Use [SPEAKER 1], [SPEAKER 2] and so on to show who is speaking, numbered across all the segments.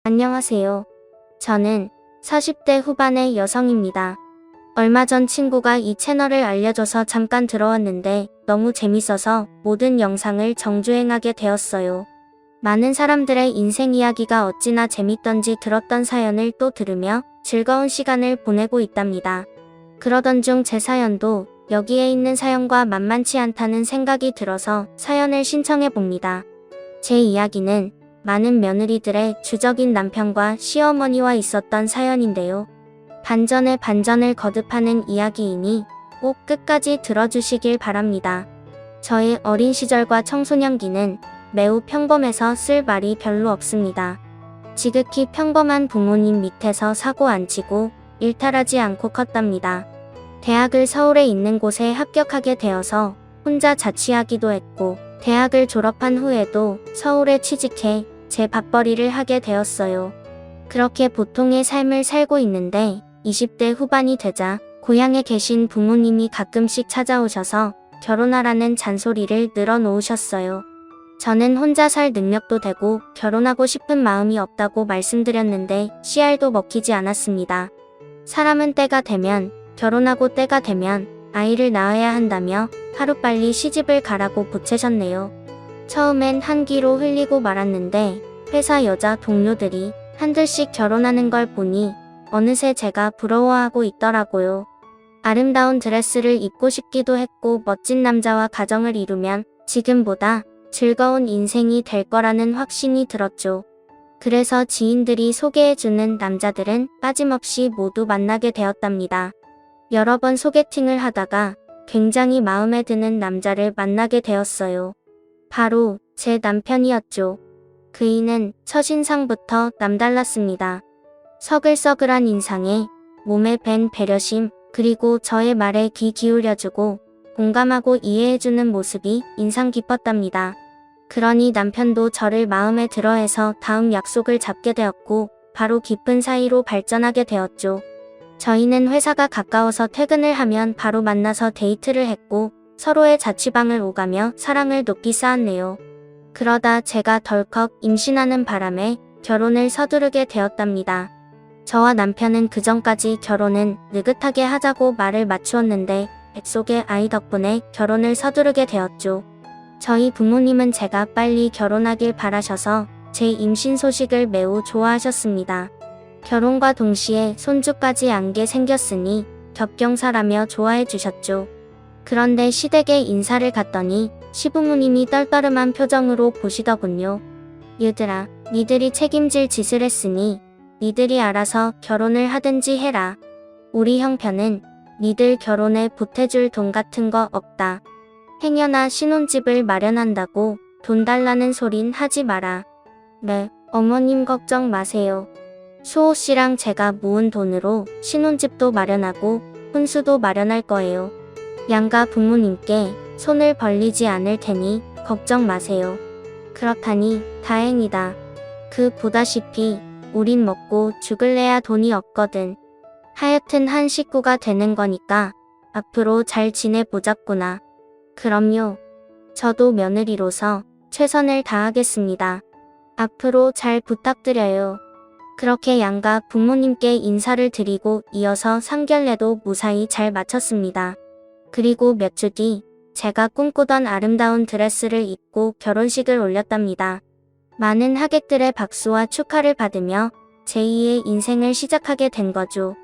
[SPEAKER 1] 안녕하세요. 저는 40대 후반의 여성입니다. 얼마 전 친구가 이 채널을 알려줘서 잠깐 들어왔는데 너무 재밌어서 모든 영상을 정주행하게 되었어요. 많은 사람들의 인생 이야기가 어찌나 재밌던지 들었던 사연을 또 들으며 즐거운 시간을 보내고 있답니다. 그러던 중 제 사연도 여기에 있는 사연과 만만치 않다는 생각이 들어서 사연을 신청해 봅니다. 제 이야기는 많은 며느리들의 주적인 남편과 시어머니와 있었던 사연인데요. 반전에 반전을 거듭하는 이야기이니 꼭 끝까지 들어주시길 바랍니다. 저의 어린 시절과 청소년기는 매우 평범해서 쓸 말이 별로 없습니다. 지극히 평범한 부모님 밑에서 사고 안 치고 일탈하지 않고 컸답니다. 대학을 서울에 있는 곳에 합격하게 되어서 혼자 자취하기도 했고, 대학을 졸업한 후에도 서울에 취직해 제 밥벌이를 하게 되었어요. 그렇게 보통의 삶을 살고 있는데 20대 후반이 되자 고향에 계신 부모님이 가끔씩 찾아오셔서 결혼하라는 잔소리를 늘어놓으셨어요. 저는 혼자 살 능력도 되고 결혼하고 싶은 마음이 없다고 말씀드렸는데 씨알도 먹히지 않았습니다. 사람은 때가 되면 결혼하고 때가 되면 아이를 낳아야 한다며 하루빨리 시집을 가라고 보채셨네요. 처음엔 한기로 흘리고 말았는데 회사 여자 동료들이 한둘씩 결혼하는 걸 보니 어느새 제가 부러워하고 있더라고요. 아름다운 드레스를 입고 싶기도 했고 멋진 남자와 가정을 이루면 지금보다 즐거운 인생이 될 거라는 확신이 들었죠. 그래서 지인들이 소개해주는 남자들은 빠짐없이 모두 만나게 되었답니다. 여러 번 소개팅을 하다가 굉장히 마음에 드는 남자를 만나게 되었어요. 바로 제 남편이었죠. 그이는 첫인상부터 남달랐습니다. 서글서글한 인상에 몸에 밴 배려심, 그리고 저의 말에 귀 기울여주고 공감하고 이해해주는 모습이 인상 깊었답니다. 그러니 남편도 저를 마음에 들어해서 다음 약속을 잡게 되었고 바로 깊은 사이로 발전하게 되었죠. 저희는 회사가 가까워서 퇴근을 하면 바로 만나서 데이트를 했고 서로의 자취방을 오가며 사랑을 높이 쌓았네요. 그러다 제가 덜컥 임신하는 바람에 결혼을 서두르게 되었답니다. 저와 남편은 그전까지 결혼은 느긋하게 하자고 말을 맞추었는데 뱃속의 아이 덕분에 결혼을 서두르게 되었죠. 저희 부모님은 제가 빨리 결혼하길 바라셔서 제 임신 소식을 매우 좋아하셨습니다. 결혼과 동시에 손주까지 안게 생겼으니 겹경사라며 좋아해 주셨죠. 그런데 시댁에 인사를 갔더니 시부모님이 떨떠름한 표정으로 보시더군요. 얘들아, 니들이 책임질 짓을 했으니 니들이 알아서 결혼을 하든지 해라. 우리 형편은 니들 결혼에 보태줄 돈 같은 거 없다. 행여나 신혼집을 마련한다고 돈 달라는 소린 하지 마라. 네, 어머님 걱정 마세요. 수호씨랑 제가 모은 돈으로 신혼집도 마련하고 혼수도 마련할 거예요. 양가 부모님께 손을 벌리지 않을 테니 걱정 마세요. 그렇다니 다행이다. 그 보다시피 우린 먹고 죽을래야 돈이 없거든. 하여튼 한 식구가 되는 거니까 앞으로 잘 지내보자꾸나. 그럼요. 저도 며느리로서 최선을 다하겠습니다. 앞으로 잘 부탁드려요. 그렇게 양가 부모님께 인사를 드리고 이어서 상견례도 무사히 잘 마쳤습니다. 그리고 몇 주 뒤 제가 꿈꾸던 아름다운 드레스를 입고 결혼식을 올렸답니다. 많은 하객들의 박수와 축하를 받으며 제2의 인생을 시작하게 된 거죠.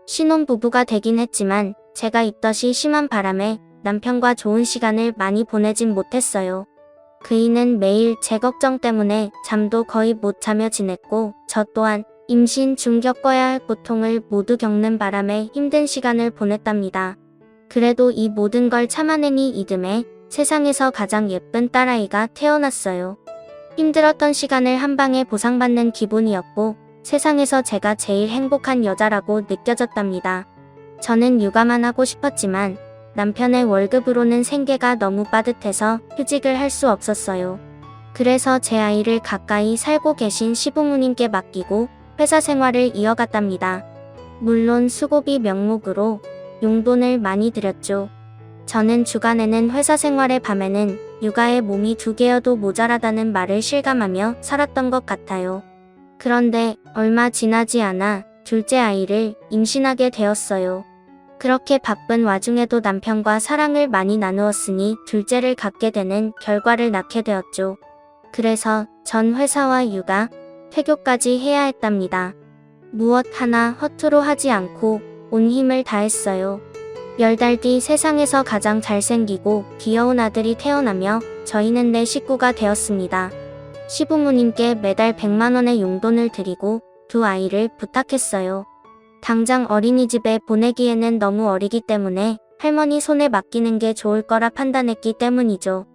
[SPEAKER 1] 신혼부부가 되긴 했지만 제가 입덧이 심한 바람에 남편과 좋은 시간을 많이 보내진 못했어요. 그이는 매일 제 걱정 때문에 잠도 거의 못 자며 지냈고 저 또한 임신 중 겪어야 할 고통을 모두 겪는 바람에 힘든 시간을 보냈답니다. 그래도 이 모든 걸 참아내니 이듬해 세상에서 가장 예쁜 딸아이가 태어났어요. 힘들었던 시간을 한 방에 보상받는 기분이었고 세상에서 제가 제일 행복한 여자라고 느껴졌답니다. 저는 육아만 하고 싶었지만 남편의 월급으로는 생계가 너무 빠듯해서 휴직을 할 수 없었어요. 그래서 제 아이를 가까이 살고 계신 시부모님께 맡기고 회사 생활을 이어갔답니다. 물론 수고비 명목으로 용돈을 많이 드렸죠. 저는 주간에는 회사 생활에 밤에는 육아에 몸이 2개여도 모자라다는 말을 실감하며 살았던 것 같아요. 그런데 얼마 지나지 않아 둘째 아이를 임신하게 되었어요. 그렇게 바쁜 와중에도 남편과 사랑을 많이 나누었으니 둘째를 갖게 되는 결과를 낳게 되었죠. 그래서 전 회사와 육아, 퇴교까지 해야 했답니다. 무엇 하나 허투루 하지 않고 온 힘을 다했어요. 10달 뒤 세상에서 가장 잘생기고 귀여운 아들이 태어나며 저희는 내 식구가 되었습니다. 시부모님께 매달 100만 원의 용돈을 드리고 두 아이를 부탁했어요. 당장 어린이집에 보내기에는 너무 어리기 때문에 할머니 손에 맡기는 게 좋을 거라 판단했기 때문이죠.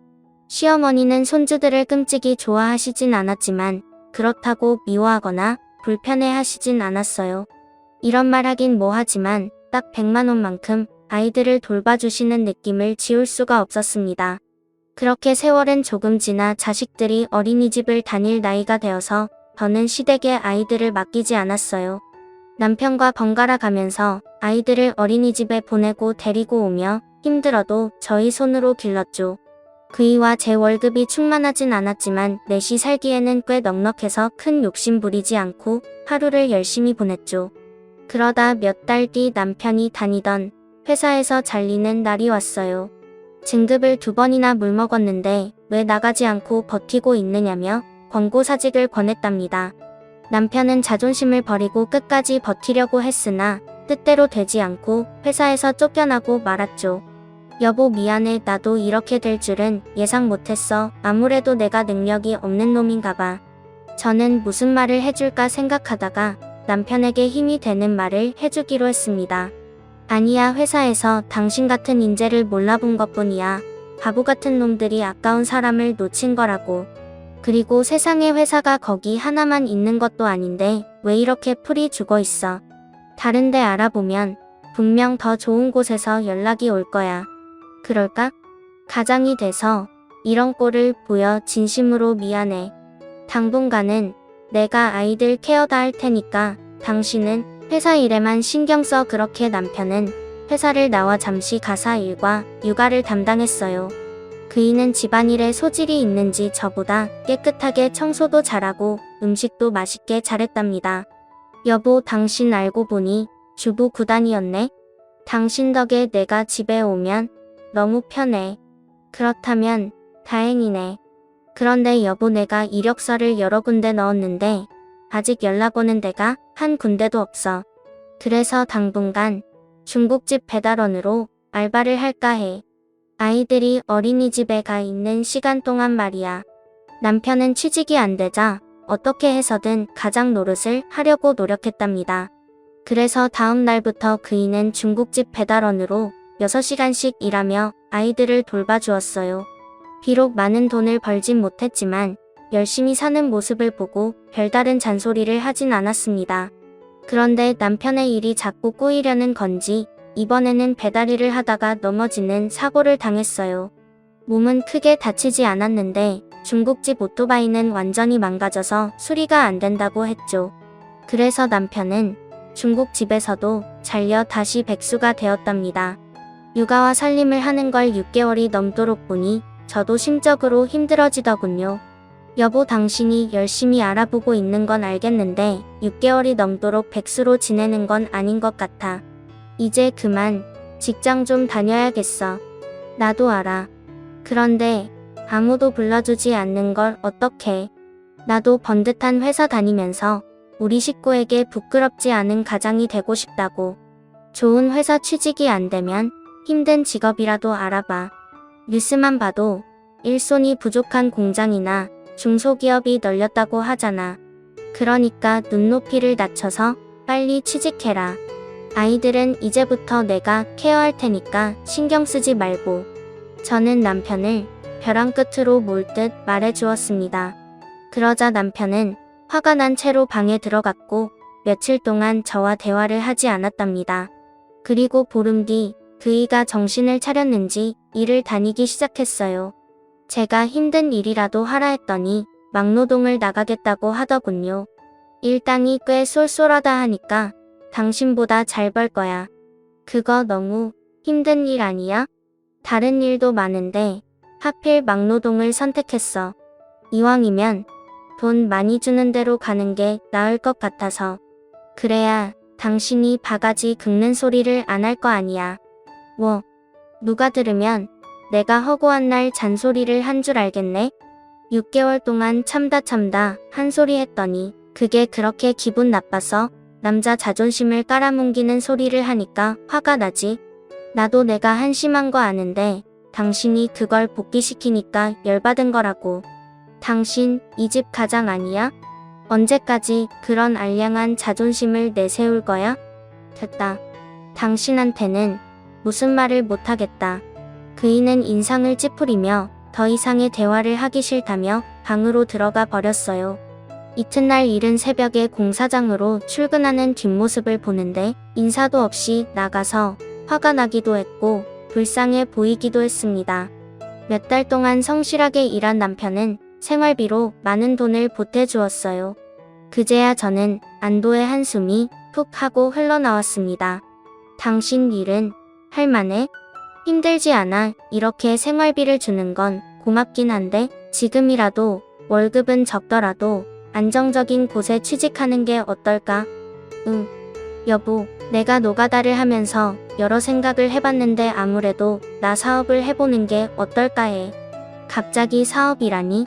[SPEAKER 1] 시어머니는 손주들을 끔찍이 좋아하시진 않았지만 그렇다고 미워하거나 불편해하시진 않았어요. 이런 말 하긴 뭐하지만 딱 100만 원만큼 아이들을 돌봐주시는 느낌을 지울 수가 없었습니다. 그렇게 세월은 조금 지나 자식들이 어린이집을 다닐 나이가 되어서 더는 시댁에 아이들을 맡기지 않았어요. 남편과 번갈아 가면서 아이들을 어린이집에 보내고 데리고 오며 힘들어도 저희 손으로 길렀죠. 그이와 제 월급이 충만하진 않았지만 넷이 살기에는 꽤 넉넉해서 큰 욕심 부리지 않고 하루를 열심히 보냈죠. 그러다 몇 달 뒤 남편이 다니던 회사에서 잘리는 날이 왔어요. 진급을 2번이나 물먹었는데 왜 나가지 않고 버티고 있느냐며 권고사직을 권했답니다. 남편은 자존심을 버리고 끝까지 버티려고 했으나 뜻대로 되지 않고 회사에서 쫓겨나고 말았죠. 여보 미안해, 나도 이렇게 될 줄은 예상 못했어. 아무래도 내가 능력이 없는 놈인가 봐. 저는 무슨 말을 해줄까 생각하다가 남편에게 힘이 되는 말을 해주기로 했습니다. 아니야, 회사에서 당신 같은 인재를 몰라본 것뿐이야. 바보 같은 놈들이 아까운 사람을 놓친 거라고. 그리고 세상에 회사가 거기 하나만 있는 것도 아닌데 왜 이렇게 풀이 죽어 있어. 다른 데 알아보면 분명 더 좋은 곳에서 연락이 올 거야. 그럴까? 가장이 돼서 이런 꼴을 보여 진심으로 미안해. 당분간은 내가 아이들 케어 다 할 테니까 당신은 회사 일에만 신경 써. 그렇게 남편은 회사를 나와 잠시 가사 일과 육아를 담당했어요. 그이는 집안일에 소질이 있는지 저보다 깨끗하게 청소도 잘하고 음식도 맛있게 잘했답니다. 여보, 당신 알고 보니 주부 9단이었네? 당신 덕에 내가 집에 오면 너무 편해. 그렇다면 다행이네. 그런데 여보, 내가 이력서를 여러 군데 넣었는데 아직 연락 오는 데가 한 군데도 없어. 그래서 당분간 중국집 배달원으로 알바를 할까 해. 아이들이 어린이집에 가 있는 시간 동안 말이야. 남편은 취직이 안 되자 어떻게 해서든 가장 노릇을 하려고 노력했답니다. 그래서 다음 날부터 그이는 중국집 배달원으로 6시간씩 일하며 아이들을 돌봐주었어요. 비록 많은 돈을 벌진 못했지만 열심히 사는 모습을 보고 별다른 잔소리를 하진 않았습니다. 그런데 남편의 일이 자꾸 꼬이려는 건지 이번에는 배달일을 하다가 넘어지는 사고를 당했어요. 몸은 크게 다치지 않았는데 중국집 오토바이는 완전히 망가져서 수리가 안 된다고 했죠. 그래서 남편은 중국집에서도 잘려 다시 백수가 되었답니다. 육아와 살림을 하는 걸 6개월이 넘도록 보니 저도 심적으로 힘들어지더군요. 여보, 당신이 열심히 알아보고 있는 건 알겠는데 6개월이 넘도록 백수로 지내는 건 아닌 것 같아. 이제 그만 직장 좀 다녀야겠어. 나도 알아. 그런데 아무도 불러주지 않는 걸 어떡해. 나도 번듯한 회사 다니면서 우리 식구에게 부끄럽지 않은 가장이 되고 싶다고. 좋은 회사 취직이 안 되면 힘든 직업이라도 알아봐. 뉴스만 봐도 일손이 부족한 공장이나 중소기업이 널렸다고 하잖아. 그러니까 눈높이를 낮춰서 빨리 취직해라. 아이들은 이제부터 내가 케어할 테니까 신경 쓰지 말고. 저는 남편을 벼랑 끝으로 몰듯 말해주었습니다. 그러자 남편은 화가 난 채로 방에 들어갔고 며칠 동안 저와 대화를 하지 않았답니다. 그리고 보름 뒤 그이가 정신을 차렸는지 일을 다니기 시작했어요. 제가 힘든 일이라도 하라 했더니 막노동을 나가겠다고 하더군요. 일당이 꽤 쏠쏠하다 하니까 당신보다 잘 벌 거야. 그거 너무 힘든 일 아니야? 다른 일도 많은데 하필 막노동을 선택했어. 이왕이면 돈 많이 주는 대로 가는 게 나을 것 같아서. 그래야 당신이 바가지 긁는 소리를 안 할 거 아니야. 뭐, 누가 들으면 내가 허구한 날 잔소리를 한 줄 알겠네? 6개월 동안 참다 한 소리 했더니 그게 그렇게 기분 나빠서 남자 자존심을 깔아뭉기는 소리를 하니까 화가 나지. 나도 내가 한심한 거 아는데 당신이 그걸 복귀시키니까 열받은 거라고. 당신 이 집 가장 아니야? 언제까지 그런 알량한 자존심을 내세울 거야? 됐다. 당신한테는 무슨 말을 못하겠다. 그이는 인상을 찌푸리며 더 이상의 대화를 하기 싫다며 방으로 들어가 버렸어요. 이튿날 이른 새벽에 공사장으로 출근하는 뒷모습을 보는데 인사도 없이 나가서 화가 나기도 했고 불쌍해 보이기도 했습니다. 몇 달 동안 성실하게 일한 남편은 생활비로 많은 돈을 보태주었어요. 그제야 저는 안도의 한숨이 푹 하고 흘러나왔습니다. 당신 일은 할만해? 힘들지 않아. 이렇게 생활비를 주는 건 고맙긴 한데 지금이라도 월급은 적더라도 안정적인 곳에 취직하는 게 어떨까? 응. 여보, 내가 노가다를 하면서 여러 생각을 해봤는데 아무래도 나 사업을 해보는 게 어떨까 해. 갑자기 사업이라니?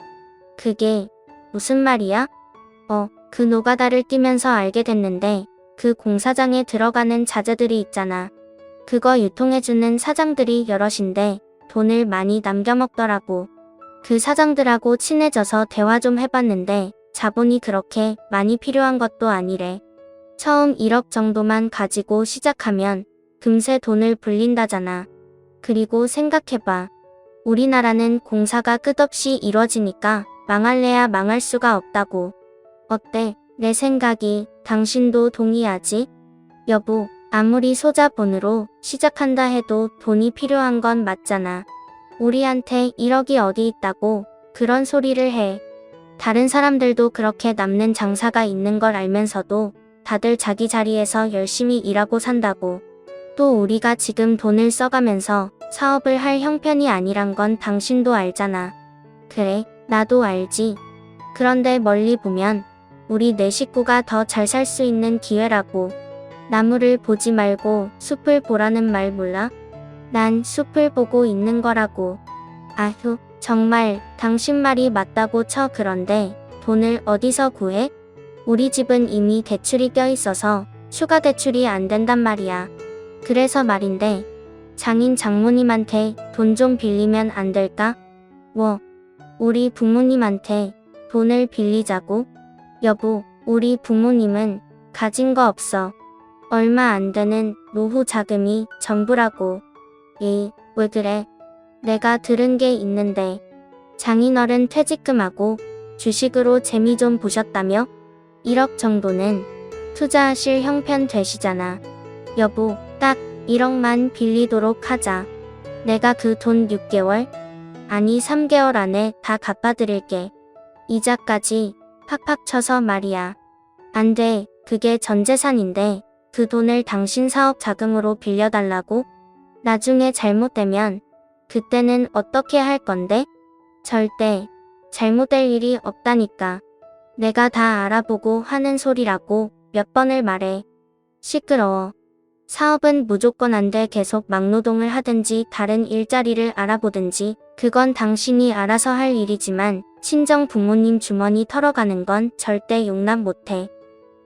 [SPEAKER 1] 그게 무슨 말이야? 그 노가다를 뛰면서 알게 됐는데 그 공사장에 들어가는 자재들이 있잖아. 그거 유통해주는 사장들이 여럿인데 돈을 많이 남겨먹더라고. 그 사장들하고 친해져서 대화 좀 해봤는데 자본이 그렇게 많이 필요한 것도 아니래. 처음 1억 정도만 가지고 시작하면 금세 돈을 불린다잖아. 그리고 생각해봐. 우리나라는 공사가 끝없이 이뤄지니까 망할래야 망할 수가 없다고. 어때? 내 생각이 당신도 동의하지? 여보, 아무리 소자본으로 시작한다 해도 돈이 필요한 건 맞잖아. 우리한테 1억이 어디 있다고 그런 소리를 해. 다른 사람들도 그렇게 남는 장사가 있는 걸 알면서도 다들 자기 자리에서 열심히 일하고 산다고. 또 우리가 지금 돈을 써가면서 사업을 할 형편이 아니란 건 당신도 알잖아. 그래, 나도 알지. 그런데 멀리 보면 우리 네 식구가 더 잘 살 수 있는 기회라고. 나무를 보지 말고 숲을 보라는 말 몰라? 난 숲을 보고 있는 거라고. 아휴, 정말 당신 말이 맞다고 쳐. 그런데 돈을 어디서 구해? 우리 집은 이미 대출이 껴있어서 추가 대출이 안 된단 말이야. 그래서 말인데 장인 장모님한테 돈 좀 빌리면 안 될까? 우리 부모님한테 돈을 빌리자고? 여보, 우리 부모님은 가진 거 없어. 얼마 안 되는 노후 자금이 전부라고. 에이, 왜 그래? 내가 들은 게 있는데 장인어른 퇴직금하고 주식으로 재미 좀 보셨다며? 1억 정도는 투자하실 형편 되시잖아. 여보, 딱 1억만 빌리도록 하자. 내가 그 돈 6개월? 아니 3개월 안에 다 갚아드릴게. 이자까지 팍팍 쳐서 말이야. 안 돼. 그게 전 재산인데 그 돈을 당신 사업 자금으로 빌려달라고? 나중에 잘못되면 그때는 어떻게 할 건데? 절대 잘못될 일이 없다니까. 내가 다 알아보고 하는 소리라고 몇 번을 말해. 시끄러워. 사업은 무조건 안 돼. 계속 막노동을 하든지 다른 일자리를 알아보든지 그건 당신이 알아서 할 일이지만 친정 부모님 주머니 털어가는 건 절대 용납 못해.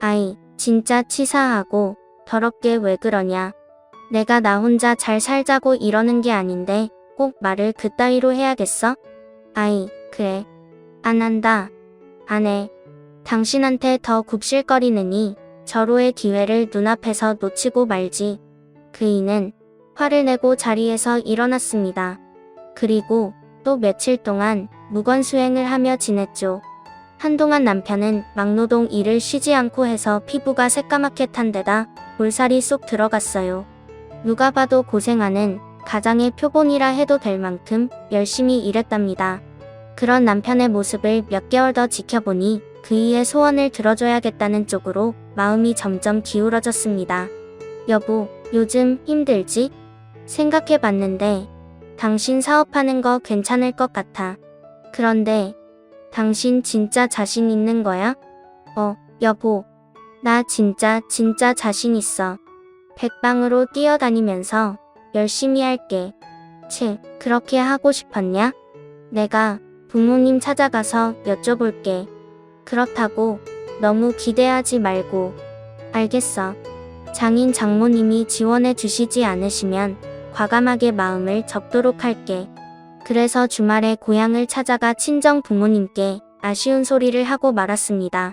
[SPEAKER 1] 아이, 진짜 치사하고 더럽게 왜 그러냐. 내가 나 혼자 잘 살자고 이러는 게 아닌데 꼭 말을 그따위로 해야겠어? 아이, 그래. 안 한다. 안 해. 당신한테 더 굽실거리느니 절호의 기회를 눈앞에서 놓치고 말지. 그이는 화를 내고 자리에서 일어났습니다. 그리고 또 며칠 동안 무건수행을 하며 지냈죠. 한동안 남편은 막노동 일을 쉬지 않고 해서 피부가 새까맣게 탄 데다 볼살이 쏙 들어갔어요. 누가 봐도 고생하는 가장의 표본이라 해도 될 만큼 열심히 일했답니다. 그런 남편의 모습을 몇 개월 더 지켜보니 그이의 소원을 들어줘야겠다는 쪽으로 마음이 점점 기울어졌습니다. 여보, 요즘 힘들지? 생각해봤는데 당신 사업하는 거 괜찮을 것 같아. 그런데 당신 진짜 자신 있는 거야? 여보. 나 진짜 자신 있어. 백방으로 뛰어다니면서 열심히 할게. 그렇게 하고 싶었냐? 내가 부모님 찾아가서 여쭤볼게. 그렇다고 너무 기대하지 말고. 알겠어. 장인 장모님이 지원해 주시지 않으시면 과감하게 마음을 접도록 할게. 그래서 주말에 고향을 찾아가 친정 부모님께 아쉬운 소리를 하고 말았습니다.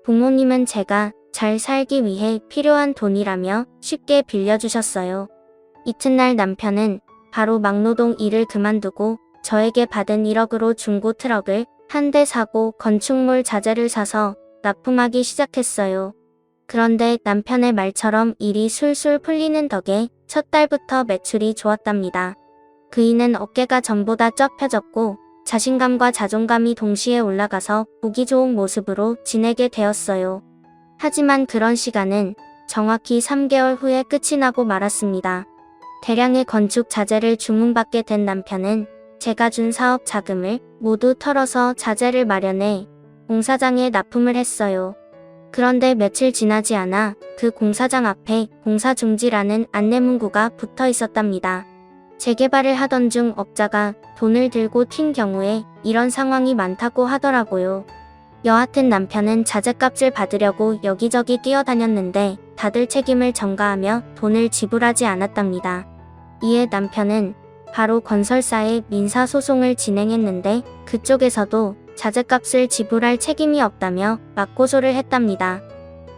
[SPEAKER 1] 부모님은 제가 잘 살기 위해 필요한 돈이라며 쉽게 빌려주셨어요. 이튿날 남편은 바로 막노동 일을 그만두고 저에게 받은 1억으로 중고 트럭을 한 대 사고 건축물 자재를 사서 납품하기 시작했어요. 그런데 남편의 말처럼 일이 술술 풀리는 덕에 첫 달부터 매출이 좋았답니다. 그이는 어깨가 전보다 쩍 펴졌고 자신감과 자존감이 동시에 올라가서 보기 좋은 모습으로 지내게 되었어요. 하지만 그런 시간은 정확히 3개월 후에 끝이 나고 말았습니다. 대량의 건축 자재를 주문받게 된 남편은 제가 준 사업 자금을 모두 털어서 자재를 마련해 공사장에 납품을 했어요. 그런데 며칠 지나지 않아 그 공사장 앞에 공사 중지라는 안내문구가 붙어 있었답니다. 재개발을 하던 중 업자가 돈을 들고 튄 경우에 이런 상황이 많다고 하더라고요. 여하튼 남편은 자재값을 받으려고 여기저기 뛰어다녔는데 다들 책임을 전가하며 돈을 지불하지 않았답니다. 이에 남편은 바로 건설사에 민사소송을 진행했는데 그쪽에서도 자재값을 지불할 책임이 없다며 맞고소를 했답니다.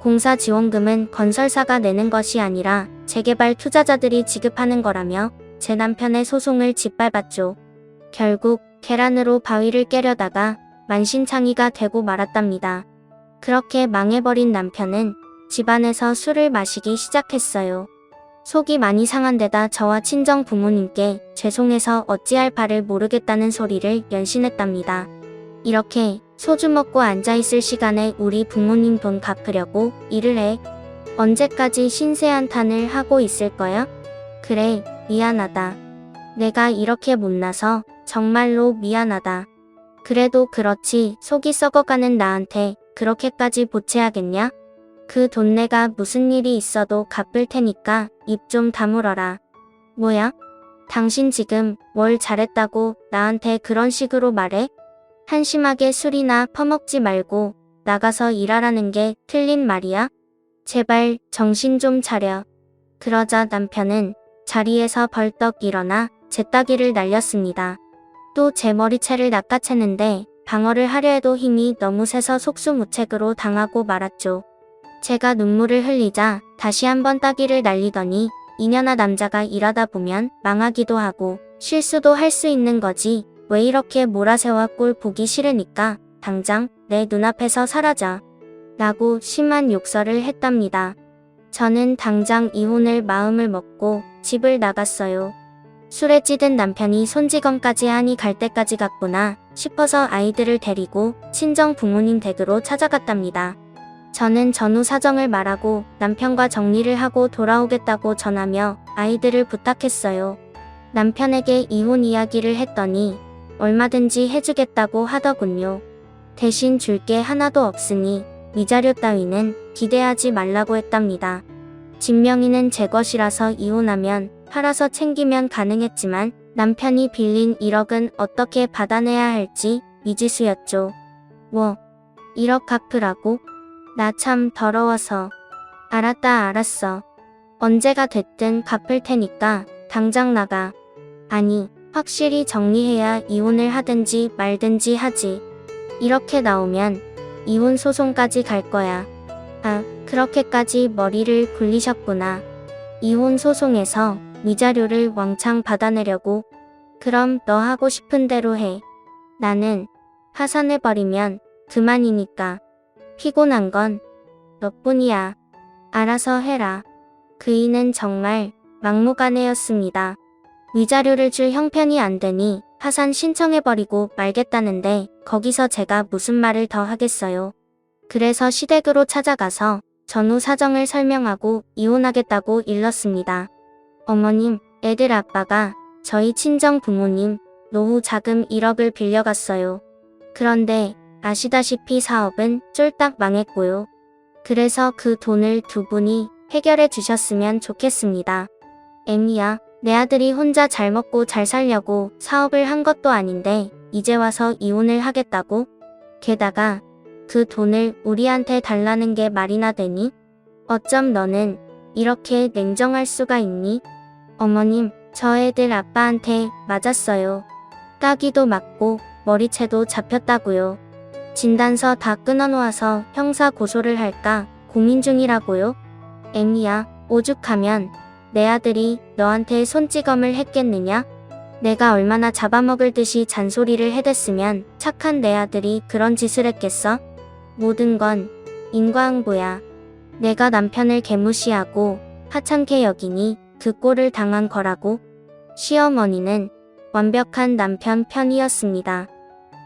[SPEAKER 1] 공사 지원금은 건설사가 내는 것이 아니라 재개발 투자자들이 지급하는 거라며 제 남편의 소송을 짓밟았죠. 결국 계란으로 바위를 깨려다가 만신창이가 되고 말았답니다. 그렇게 망해버린 남편은 집안에서 술을 마시기 시작했어요. 속이 많이 상한 데다 저와 친정 부모님께 죄송해서 어찌할 바를 모르겠다는 소리를 연신했답니다. 이렇게 소주 먹고 앉아있을 시간에 우리 부모님 돈 갚으려고 일을 해. 언제까지 신세한탄을 하고 있을 거야? 그래, 미안하다. 내가 이렇게 못나서 정말로 미안하다. 그래도 그렇지 속이 썩어가는 나한테 그렇게까지 보채야겠냐? 그 돈 내가 무슨 일이 있어도 갚을 테니까 입 좀 다물어라. 뭐야? 당신 지금 뭘 잘했다고 나한테 그런 식으로 말해? 한심하게 술이나 퍼먹지 말고 나가서 일하라는 게 틀린 말이야? 제발 정신 좀 차려. 그러자 남편은 자리에서 벌떡 일어나 제 따귀를 날렸습니다. 또 제 머리채를 낚아챘는데 방어를 하려 해도 힘이 너무 세서 속수무책으로 당하고 말았죠. 제가 눈물을 흘리자 다시 한번 따귀를 날리더니 이년아 남자가 일하다 보면 망하기도 하고 실수도 할 수 있는 거지. 왜 이렇게 몰아세워 꼴 보기 싫으니까 당장 내 눈앞에서 사라져. 라고 심한 욕설을 했답니다. 저는 당장 이혼을 마음을 먹고 집을 나갔어요. 술에 찌든 남편이 손찌검까지 하니 갈 때까지 갔구나 싶어서 아이들을 데리고 친정 부모님 댁으로 찾아갔답니다. 저는 전후 사정을 말하고 남편과 정리를 하고 돌아오겠다고 전하며 아이들을 부탁했어요. 남편에게 이혼 이야기를 했더니 얼마든지 해주겠다고 하더군요. 대신 줄 게 하나도 없으니 위자료 따위는 기대하지 말라고 했답니다. 진명이는 제 것이라서 이혼하면 팔아서 챙기면 가능했지만 남편이 빌린 1억은 어떻게 받아내야 할지 미지수였죠. 1억 갚으라고? 나 참 더러워서. 알았어. 언제가 됐든 갚을 테니까 당장 나가. 아니, 확실히 정리해야 이혼을 하든지 말든지 하지. 이렇게 나오면 이혼 소송까지 갈 거야. 아, 그렇게까지 머리를 굴리셨구나. 이혼 소송에서 위자료를 왕창 받아내려고. 그럼 너 하고 싶은 대로 해. 나는 파산해버리면 그만이니까. 피곤한 건 너뿐이야. 알아서 해라. 그이는 정말 막무가내였습니다. 위자료를 줄 형편이 안 되니 파산 신청해버리고 말겠다는데 거기서 제가 무슨 말을 더 하겠어요. 그래서 시댁으로 찾아가서 전후 사정을 설명하고 이혼하겠다고 일렀습니다. 어머님, 애들 아빠가 저희 친정 부모님 노후 자금 1억을 빌려갔어요. 그런데 아시다시피 사업은 쫄딱 망했고요. 그래서 그 돈을 두 분이 해결해 주셨으면 좋겠습니다. 애미야, 내 아들이 혼자 잘 먹고 잘 살려고 사업을 한 것도 아닌데 이제 와서 이혼을 하겠다고? 게다가 그 돈을 우리한테 달라는 게 말이나 되니? 어쩜 너는 이렇게 냉정할 수가 있니? 어머님, 저 애들 아빠한테 맞았어요. 따귀도 맞고 머리채도 잡혔다고요. 진단서 다 끊어놓아서 형사 고소를 할까 고민 중이라고요. 애미야, 오죽하면 내 아들이 너한테 손찌검을 했겠느냐? 내가 얼마나 잡아먹을 듯이 잔소리를 해댔으면 착한 내 아들이 그런 짓을 했겠어? 모든 건 인과응보야. 내가 남편을 개무시하고 하찮게 여기니 그 꼴을 당한 거라고. 시어머니는 완벽한 남편 편이었습니다.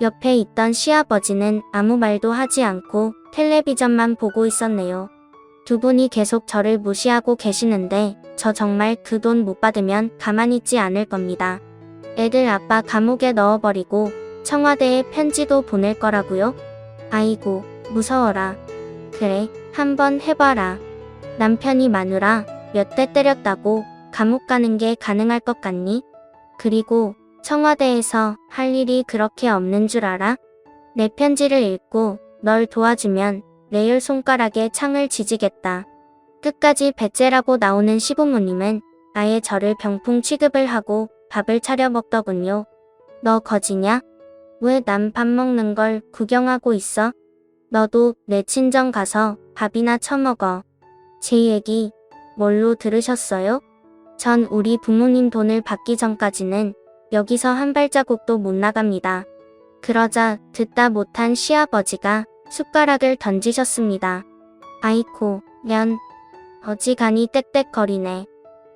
[SPEAKER 1] 옆에 있던 시아버지는 아무 말도 하지 않고 텔레비전만 보고 있었네요. 두 분이 계속 저를 무시하고 계시는데 저 정말 그 돈 못 받으면 가만히 있지 않을 겁니다. 애들 아빠 감옥에 넣어버리고 청와대에 편지도 보낼 거라고요? 아이고, 무서워라. 그래, 한번 해봐라. 남편이 마누라 몇 대 때렸다고 감옥 가는 게 가능할 것 같니? 그리고 청와대에서 할 일이 그렇게 없는 줄 알아? 내 편지를 읽고 널 도와주면 내 열 손가락에 창을 지지겠다. 끝까지 배째라고 나오는 시부모님은 아예 저를 병풍 취급을 하고 밥을 차려 먹더군요. 너 거지냐? 왜 남 밥 먹는 걸 구경하고 있어? 너도 내 친정 가서 밥이나 처먹어. 제 얘기 뭘로 들으셨어요? 전 우리 부모님 돈을 받기 전까지는 여기서 한 발자국도 못 나갑니다. 그러자 듣다 못한 시아버지가 숟가락을 던지셨습니다. 아이코, 년. 어지간히 떽떽거리네.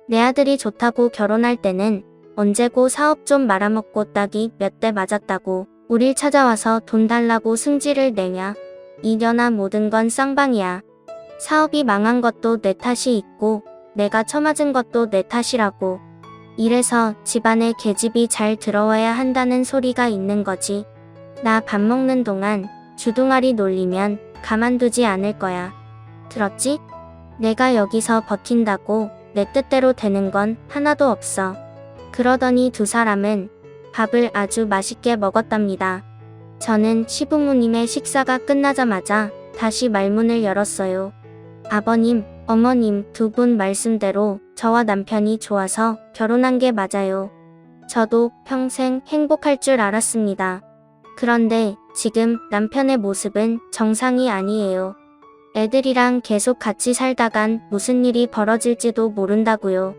[SPEAKER 1] 내 아들이 좋다고 결혼할 때는 언제고 사업 좀 말아먹고 따기 몇 대 맞았다고 우릴 찾아와서 돈 달라고 승질을 내냐. 이년아 모든 건 쌍방이야. 사업이 망한 것도 내 탓이 있고 내가 처맞은 것도 내 탓이라고. 이래서 집안에 계집이 잘 들어와야 한다는 소리가 있는 거지. 나 밥 먹는 동안 주둥아리 놀리면 가만두지 않을 거야. 들었지? 내가 여기서 버틴다고 내 뜻대로 되는 건 하나도 없어. 그러더니 두 사람은 밥을 아주 맛있게 먹었답니다. 저는 시부모님의 식사가 끝나자마자 다시 말문을 열었어요. 아버님, 어머님 두 분 말씀대로 저와 남편이 좋아서 결혼한 게 맞아요. 저도 평생 행복할 줄 알았습니다. 그런데 지금 남편의 모습은 정상이 아니에요. 애들이랑 계속 같이 살다간 무슨 일이 벌어질지도 모른다고요.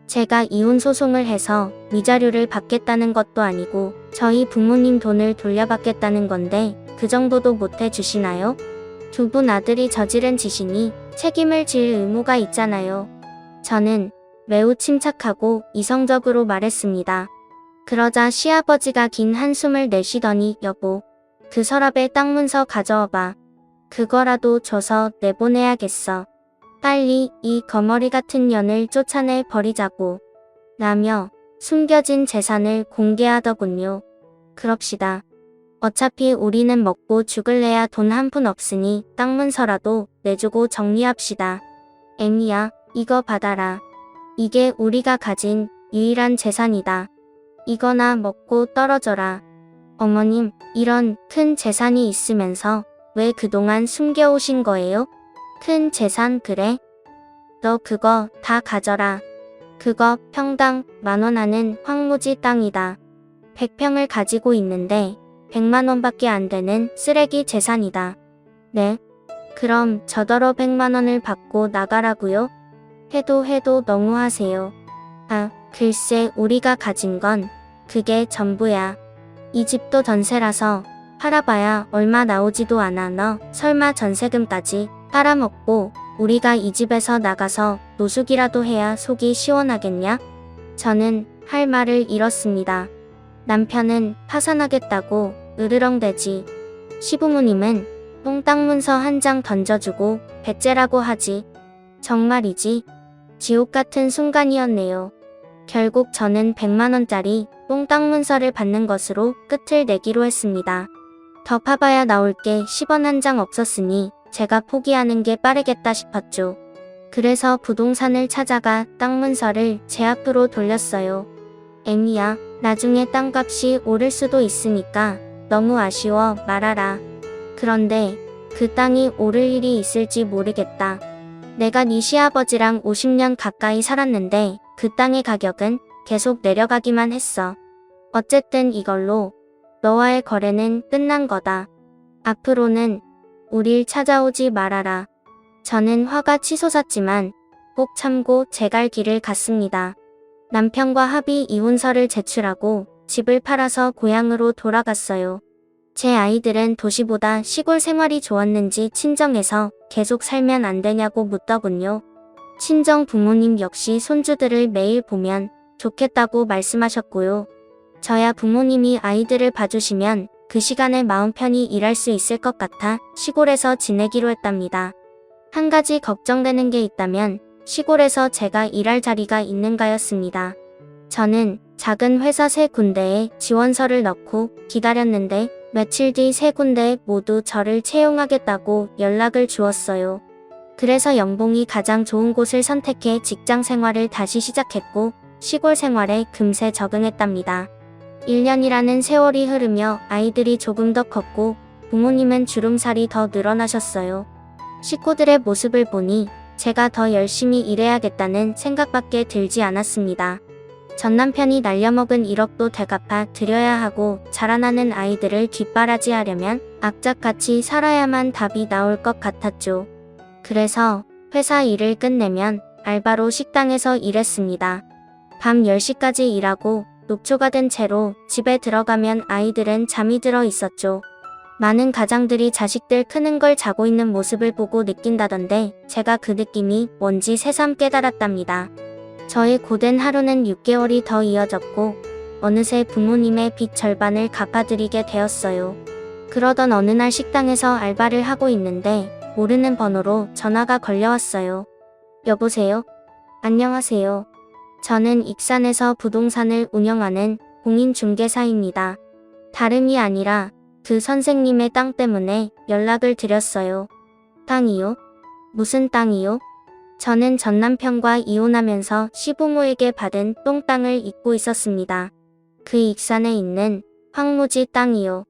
[SPEAKER 1] 제가 이혼 소송을 해서 위자료를 받겠다는 것도 아니고 저희 부모님 돈을 돌려받겠다는 건데 그 정도도 못 해주시나요? 두 분 아들이 저지른 짓이니 책임을 질 의무가 있잖아요. 저는 매우 침착하고 이성적으로 말했습니다. 그러자 시아버지가 긴 한숨을 내쉬더니 여보, 그 서랍에 땅 문서 가져와봐. 그거라도 줘서 내보내야겠어. 빨리 이 거머리 같은 년을 쫓아내 버리자고. 라며 숨겨진 재산을 공개하더군요. 그럽시다. 어차피 우리는 먹고 죽을래야 돈 한 푼 없으니 땅 문서라도 내주고 정리합시다. 애미야, 이거 받아라. 이게 우리가 가진 유일한 재산이다. 이거나 먹고 떨어져라. 어머님, 이런 큰 재산이 있으면서 왜 그동안 숨겨오신 거예요? 큰 재산 그래? 너 그거 다 가져라. 그거 평당 10,000원 하는 황무지 땅이다. 100평을 가지고 있는데 100만 원밖에 안 되는 쓰레기 재산이다. 네? 그럼 저더러 100만 원을 받고 나가라고요? 해도 너무하세요. 아, 글쎄 우리가 가진 건 그게 전부야. 이 집도 전세라서 팔아봐야 얼마 나오지도 않아. 너 설마 전세금까지 빨아먹고 우리가 이 집에서 나가서 노숙이라도 해야 속이 시원하겠냐? 저는 할 말을 잃었습니다. 남편은 파산하겠다고 으르렁대지. 시부모님은 똥땅 문서 한 장 던져주고 배째라고 하지. 정말이지. 지옥 같은 순간이었네요. 결국 저는 100만 원짜리 똥땅 문서를 받는 것으로 끝을 내기로 했습니다. 더 파봐야 나올 게 10원 한 장 없었으니 제가 포기하는 게 빠르겠다 싶었죠. 그래서 부동산을 찾아가 땅 문서를 제 앞으로 돌렸어요. 애미야, 나중에 땅값이 오를 수도 있으니까 너무 아쉬워 말아라. 그런데 그 땅이 오를 일이 있을지 모르겠다. 내가 네 시아버지랑 50년 가까이 살았는데 그 땅의 가격은 계속 내려가기만 했어. 어쨌든 이걸로 너와의 거래는 끝난 거다. 앞으로는 우릴 찾아오지 말아라. 저는 화가 치솟았지만 꼭 참고 제 갈 길을 갔습니다. 남편과 합의 이혼서를 제출하고 집을 팔아서 고향으로 돌아갔어요. 제 아이들은 도시보다 시골 생활이 좋았는지 친정에서 계속 살면 안 되냐고 묻더군요. 친정 부모님 역시 손주들을 매일 보면 좋겠다고 말씀하셨고요. 저야 부모님이 아이들을 봐주시면 그 시간에 마음 편히 일할 수 있을 것 같아 시골에서 지내기로 했답니다. 한 가지 걱정되는 게 있다면 시골에서 제가 일할 자리가 있는가였습니다. 저는 작은 회사 3군데에 지원서를 넣고 기다렸는데 며칠 뒤 3군데 모두 저를 채용하겠다고 연락을 주었어요. 그래서 연봉이 가장 좋은 곳을 선택해 직장 생활을 다시 시작했고 시골 생활에 금세 적응했답니다. 1년이라는 세월이 흐르며 아이들이 조금 더 컸고 부모님은 주름살이 더 늘어나셨어요. 식구들의 모습을 보니 제가 더 열심히 일해야겠다는 생각밖에 들지 않았습니다. 전 남편이 날려먹은 1억도 되갚아 드려야 하고 자라나는 아이들을 뒷바라지하려면 악착같이 살아야만 답이 나올 것 같았죠. 그래서 회사 일을 끝내면 알바로 식당에서 일했습니다. 밤 10시까지 일하고 녹초가 된 채로 집에 들어가면 아이들은 잠이 들어 있었죠. 많은 가장들이 자식들 크는 걸 자고 있는 모습을 보고 느낀다던데 제가 그 느낌이 뭔지 새삼 깨달았답니다. 저의 고된 하루는 6개월이 더 이어졌고 어느새 부모님의 빚 절반을 갚아드리게 되었어요. 그러던 어느 날 식당에서 알바를 하고 있는데 모르는 번호로 전화가 걸려왔어요. 여보세요? 안녕하세요. 저는 익산에서 부동산을 운영하는 공인중개사입니다. 다름이 아니라 그 선생님의 땅 때문에 연락을 드렸어요. 땅이요? 무슨 땅이요? 저는 전 남편과 이혼하면서 시부모에게 받은 똥땅을 잊고 있었습니다. 그 익산에 있는 황무지 땅이요.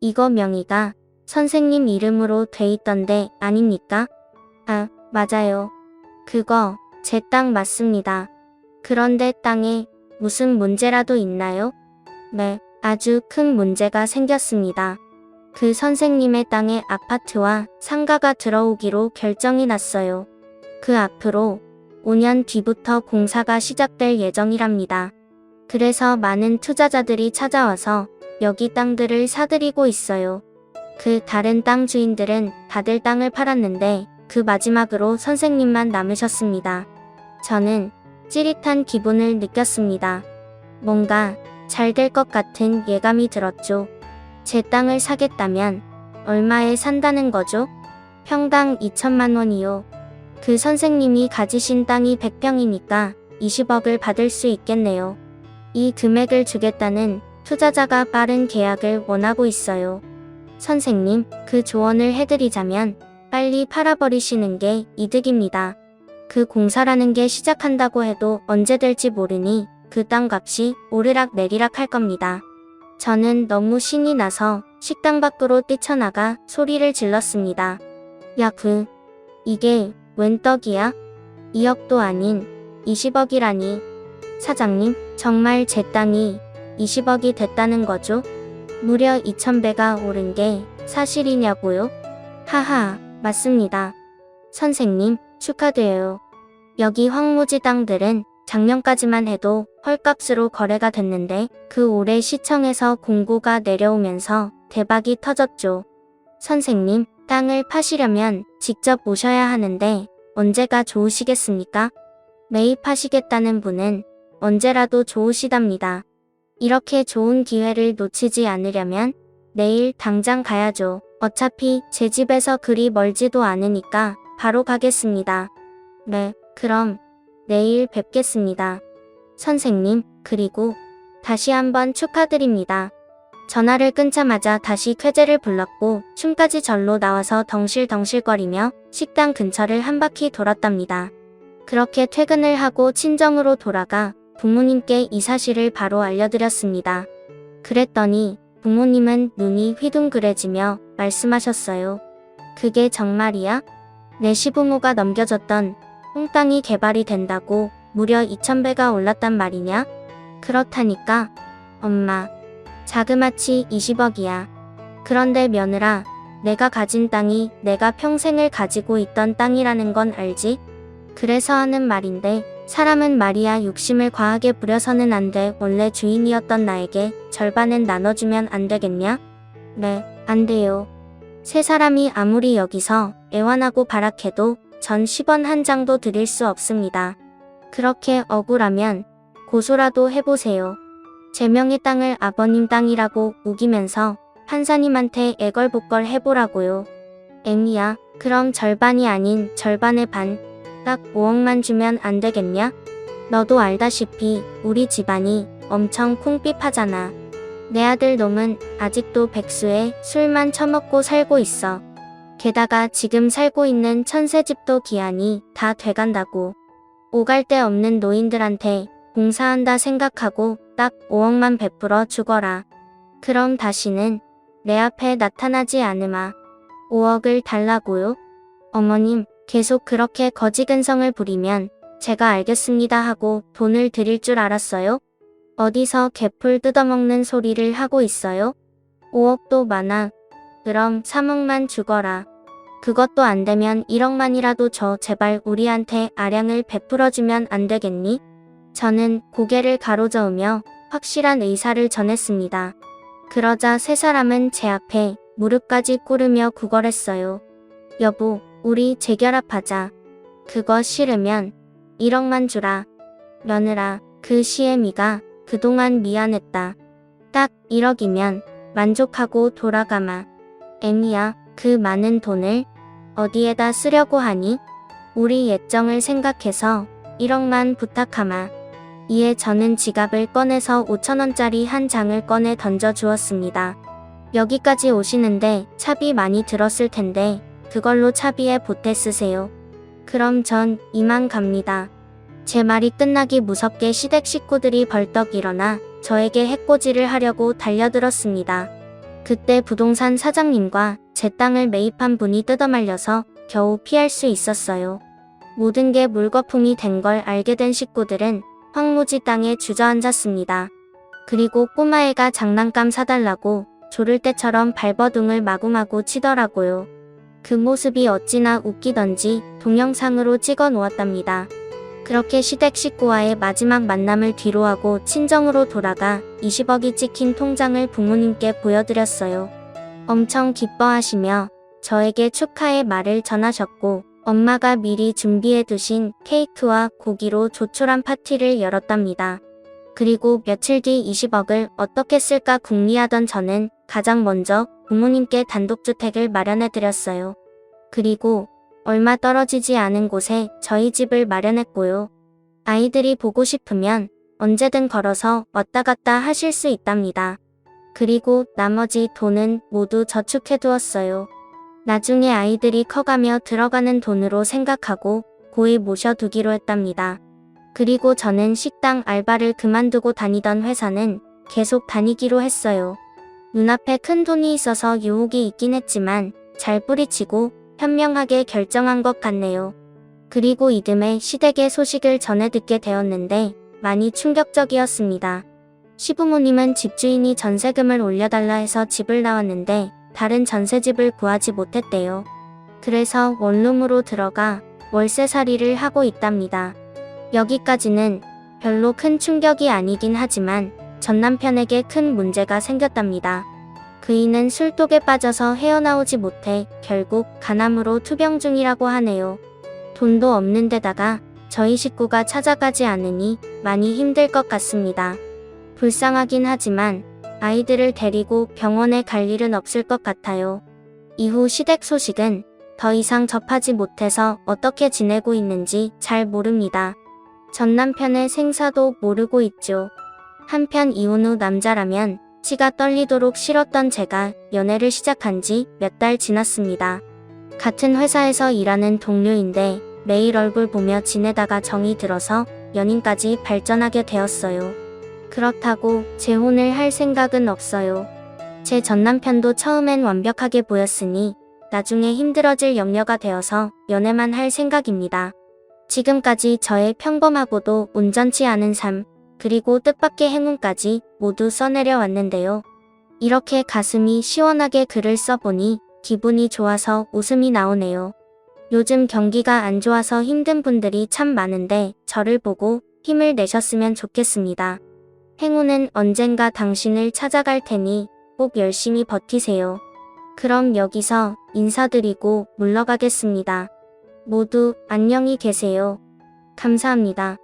[SPEAKER 1] 이거 명의가 선생님 이름으로 돼 있던데 아닙니까? 아, 맞아요. 그거 제 땅 맞습니다. 그런데 땅에 무슨 문제라도 있나요? 네, 아주 큰 문제가 생겼습니다. 그 선생님의 땅에 아파트와 상가가 들어오기로 결정이 났어요. 그 앞으로 5년 뒤부터 공사가 시작될 예정이랍니다. 그래서 많은 투자자들이 찾아와서 여기 땅들을 사들이고 있어요. 그 다른 땅 주인들은 다들 땅을 팔았는데 그 마지막으로 선생님만 남으셨습니다. 저는 찌릿한 기분을 느꼈습니다. 뭔가 잘 될 것 같은 예감이 들었죠. 제 땅을 사겠다면 얼마에 산다는 거죠? 평당 2천만 원이요. 그 선생님이 가지신 땅이 100평이니까 20억을 받을 수 있겠네요. 이 금액을 주겠다는 투자자가 빠른 계약을 원하고 있어요. 선생님, 그 조언을 해드리자면 빨리 팔아버리시는 게 이득입니다. 그 공사라는 게 시작한다고 해도 언제 될지 모르니 그 땅값이 오르락 내리락 할 겁니다. 저는 너무 신이 나서 식당 밖으로 뛰쳐나가 소리를 질렀습니다. 야, 이게 웬 떡이야? 2억도 아닌 20억이라니. 사장님, 정말 제 땅이 20억이 됐다는 거죠? 무려 2000배가 오른 게 사실이냐고요? 하하, 맞습니다. 선생님, 축하드려요. 여기 황무지 땅들은 작년까지만 해도 헐값으로 거래가 됐는데 그 올해 시청에서 공고가 내려오면서 대박이 터졌죠. 선생님, 땅을 파시려면 직접 오셔야 하는데 언제가 좋으시겠습니까? 매입하시겠다는 분은 언제라도 좋으시답니다. 이렇게 좋은 기회를 놓치지 않으려면 내일 당장 가야죠. 어차피 제 집에서 그리 멀지도 않으니까 바로 가겠습니다. 네, 그럼 내일 뵙겠습니다. 선생님, 그리고 다시 한번 축하드립니다. 전화를 끊자마자 다시 쾌재를 불렀고 춤까지 절로 나와서 덩실덩실거리며 식당 근처를 한 바퀴 돌았답니다. 그렇게 퇴근을 하고 친정으로 돌아가 부모님께 이 사실을 바로 알려드렸습니다. 그랬더니 부모님은 눈이 휘둥그레지며 말씀하셨어요. 그게 정말이야? 내 시부모가 넘겨줬던 뽕땅이 개발이 된다고 무려 2000배가 올랐단 말이냐? 그렇다니까. 엄마. 자그마치 20억이야. 그런데 며느라, 내가 가진 땅이 내가 평생을 가지고 있던 땅이라는 건 알지? 그래서 하는 말인데 사람은 말이야 욕심을 과하게 부려서는 안 돼. 원래 주인이었던 나에게 절반은 나눠주면 안 되겠냐? 네, 안 돼요. 세 사람이 아무리 여기서 애원하고 발악해도 전 10원 한 장도 드릴 수 없습니다. 그렇게 억울하면 고소라도 해보세요. 제 명의 땅을 아버님 땅이라고 우기면서 판사님한테 애걸복걸 해보라고요. 앵이야, 그럼 절반이 아닌 절반의 반, 딱 5억만 주면 안 되겠냐? 너도 알다시피 우리 집안이 엄청 콩삐파잖아. 내 아들 놈은 아직도 백수에 술만 처먹고 살고 있어. 게다가 지금 살고 있는 천세집도 기한이 다 돼간다고. 오갈 데 없는 노인들한테 봉사한다 생각하고 딱 5억만 베풀어 주거라. 그럼 다시는 내 앞에 나타나지 않으마. 5억을 달라고요? 어머님, 계속 그렇게 거지근성을 부리면 제가 알겠습니다 하고 돈을 드릴 줄 알았어요? 어디서 개풀 뜯어먹는 소리를 하고 있어요? 5억도 많아. 그럼 3억만 주거라. 그것도 안 되면 1억만이라도 줘. 제발 우리한테 아량을 베풀어주면 안 되겠니? 저는 고개를 가로저으며 확실한 의사를 전했습니다. 그러자 세 사람은 제 앞에 무릎까지 꿇으며 구걸했어요. 여보, 우리 재결합하자. 그거 싫으면 1억만 주라. 며느라, 그 시애미가 그동안 미안했다. 딱 1억이면 만족하고 돌아가마. 앵이야, 그 많은 돈을 어디에다 쓰려고 하니? 우리 예정을 생각해서 1억만 부탁하마. 이에 저는 지갑을 꺼내서 5,000원짜리 한 장을 꺼내 던져 주었습니다. 여기까지 오시는데 차비 많이 들었을 텐데 그걸로 차비에 보태 쓰세요. 그럼 전 이만 갑니다. 제 말이 끝나기 무섭게 시댁 식구들이 벌떡 일어나 저에게 해코지를 하려고 달려들었습니다. 그때 부동산 사장님과 제 땅을 매입한 분이 뜯어말려서 겨우 피할 수 있었어요. 모든 게 물거품이 된 걸 알게 된 식구들은 황무지 땅에 주저앉았습니다. 그리고 꼬마애가 장난감 사달라고 조를 때처럼 발버둥을 마구마구 치더라고요. 그 모습이 어찌나 웃기던지 동영상으로 찍어 놓았답니다. 그렇게 시댁 식구와의 마지막 만남을 뒤로하고 친정으로 돌아가 20억이 찍힌 통장을 부모님께 보여드렸어요. 엄청 기뻐하시며 저에게 축하의 말을 전하셨고 엄마가 미리 준비해 두신 케이크와 고기로 조촐한 파티를 열었답니다. 그리고 며칠 뒤 20억을 어떻게 쓸까 궁리하던 저는 가장 먼저 부모님께 단독주택을 마련해 드렸어요. 그리고 얼마 떨어지지 않은 곳에 저희 집을 마련했고요. 아이들이 보고 싶으면 언제든 걸어서 왔다 갔다 하실 수 있답니다. 그리고 나머지 돈은 모두 저축해 두었어요. 나중에 아이들이 커가며 들어가는 돈으로 생각하고 고이 모셔두기로 했답니다. 그리고 저는 식당 알바를 그만두고 다니던 회사는 계속 다니기로 했어요. 눈앞에 큰 돈이 있어서 유혹이 있긴 했지만 잘 뿌리치고 현명하게 결정한 것 같네요. 그리고 이듬해 시댁의 소식을 전해 듣게 되었는데 많이 충격적이었습니다. 시부모님은 집주인이 전세금을 올려달라 해서 집을 나왔는데 다른 전세집을 구하지 못했대요. 그래서 원룸으로 들어가 월세살이를 하고 있답니다. 여기까지는 별로 큰 충격이 아니긴 하지만 전 남편에게 큰 문제가 생겼답니다. 그이는 술독에 빠져서 헤어나오지 못해 결국 간암으로 투병 중이라고 하네요. 돈도 없는 데다가 저희 식구가 찾아가지 않으니 많이 힘들 것 같습니다. 불쌍하긴 하지만 아이들을 데리고 병원에 갈 일은 없을 것 같아요. 이후 시댁 소식은 더 이상 접하지 못해서 어떻게 지내고 있는지 잘 모릅니다. 전 남편의 생사도 모르고 있죠. 한편 이혼 후 남자라면 치가 떨리도록 싫었던 제가 연애를 시작한 지 몇 달 지났습니다. 같은 회사에서 일하는 동료인데 매일 얼굴 보며 지내다가 정이 들어서 연인까지 발전하게 되었어요. 그렇다고 재혼을 할 생각은 없어요. 제 전남편도 처음엔 완벽하게 보였으니 나중에 힘들어질 염려가 되어서 연애만 할 생각입니다. 지금까지 저의 평범하고도 온전치 않은 삶, 그리고 뜻밖의 행운까지 모두 써내려 왔는데요. 이렇게 가슴이 시원하게 글을 써보니 기분이 좋아서 웃음이 나오네요. 요즘 경기가 안 좋아서 힘든 분들이 참 많은데 저를 보고 힘을 내셨으면 좋겠습니다. 행운은 언젠가 당신을 찾아갈 테니 꼭 열심히 버티세요. 그럼 여기서 인사드리고 물러가겠습니다. 모두 안녕히 계세요. 감사합니다.